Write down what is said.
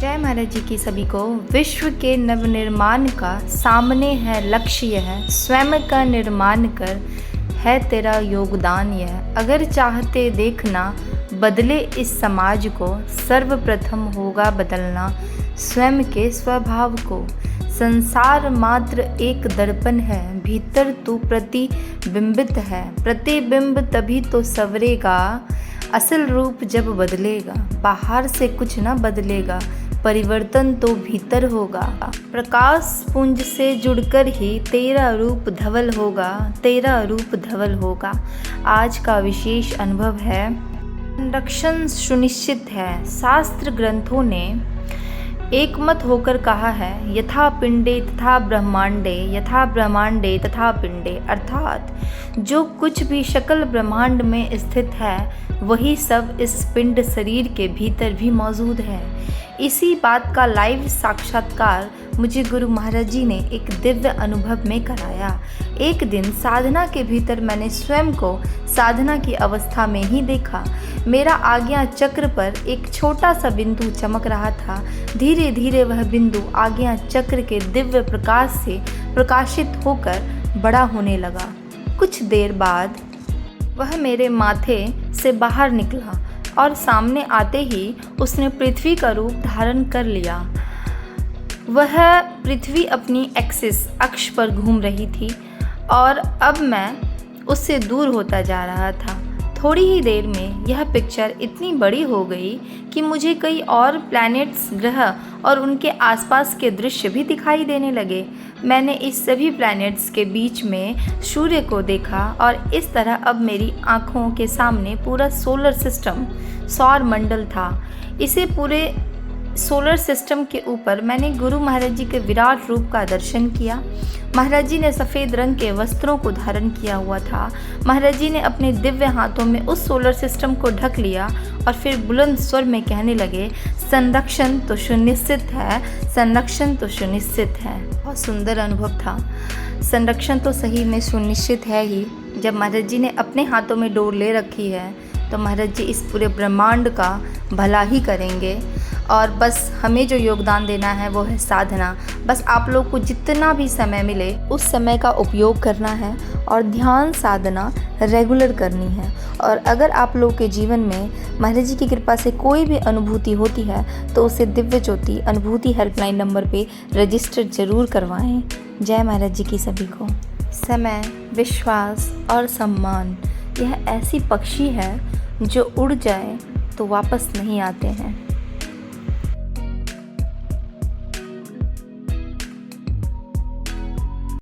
जय महाराज जी की सभी को। विश्व के नवनिर्माण का सामने है लक्ष्य यह, स्वयं का निर्माण कर है तेरा योगदान यह। अगर चाहते देखना बदले इस समाज को, सर्वप्रथम होगा बदलना स्वयं के स्वभाव को। संसार मात्र एक दर्पण है, भीतर तू प्रतिबिंबित है। प्रतिबिंब तभी तो संवरेगा, असल रूप जब बदलेगा। बाहर से कुछ न बदलेगा, परिवर्तन तो भीतर होगा। प्रकाश पुंज से जुड़कर ही तेरा रूप धवल होगा, तेरा रूप धवल होगा। आज का विशेष अनुभव है, संरक्षण सुनिश्चित है। शास्त्र ग्रंथों ने एकमत होकर कहा है, यथा पिंडे तथा ब्रह्मांडे, यथा ब्रह्मांडे तथा पिंडे। अर्थात जो कुछ भी सकल ब्रह्मांड में स्थित है वही सब इस पिंड शरीर के भीतर भी मौजूद है। इसी बात का लाइव साक्षात्कार मुझे गुरु महाराज जी ने एक दिव्य अनुभव में कराया। एक दिन साधना के भीतर मैंने स्वयं को साधना की अवस्था में ही देखा। मेरा आज्ञा चक्र पर एक छोटा सा बिंदु चमक रहा था। धीरे धीरे वह बिंदु आज्ञा चक्र के दिव्य प्रकाश से प्रकाशित होकर बड़ा होने लगा। कुछ देर बाद वह मेरे माथे से बाहर निकला और सामने आते ही उसने पृथ्वी का रूप धारण कर लिया। वह पृथ्वी अपनी एक्सिस अक्ष पर घूम रही थी और अब मैं उससे दूर होता जा रहा था। थोड़ी ही देर में यह पिक्चर इतनी बड़ी हो गई कि मुझे कई और प्लैनेट्स, ग्रह और उनके आसपास के दृश्य भी दिखाई देने लगे। मैंने इस सभी प्लैनेट्स के बीच में सूर्य को देखा और इस तरह अब मेरी आँखों के सामने पूरा सोलर सिस्टम, सौर मंडल था। इसे पूरे सोलर सिस्टम के ऊपर मैंने गुरु महाराज जी के विराट रूप का दर्शन किया। महाराज जी ने सफ़ेद रंग के वस्त्रों को धारण किया हुआ था। महाराज जी ने अपने दिव्य हाथों में उस सोलर सिस्टम को ढक लिया और फिर बुलंद स्वर में कहने लगे, संरक्षण तो सुनिश्चित है, संरक्षण तो सुनिश्चित है। बहुत सुंदर अनुभव था। संरक्षण तो सही में सुनिश्चित है ही। जब महाराज जी ने अपने हाथों में डोर ले रखी है तो महाराज जी इस पूरे ब्रह्मांड का भला ही करेंगे। और बस हमें जो योगदान देना है वो है साधना। बस आप लोग को जितना भी समय मिले उस समय का उपयोग करना है और ध्यान साधना रेगुलर करनी है। और अगर आप लोग के जीवन में महाराज जी की कृपा से कोई भी अनुभूति होती है तो उसे दिव्य ज्योति अनुभूति हेल्पलाइन नंबर पे रजिस्टर ज़रूर करवाएं। जय महाराज जी की सभी को। समय, विश्वास और सम्मान, यह ऐसी पक्षी है जो उड़ जाए तो वापस नहीं आते हैं।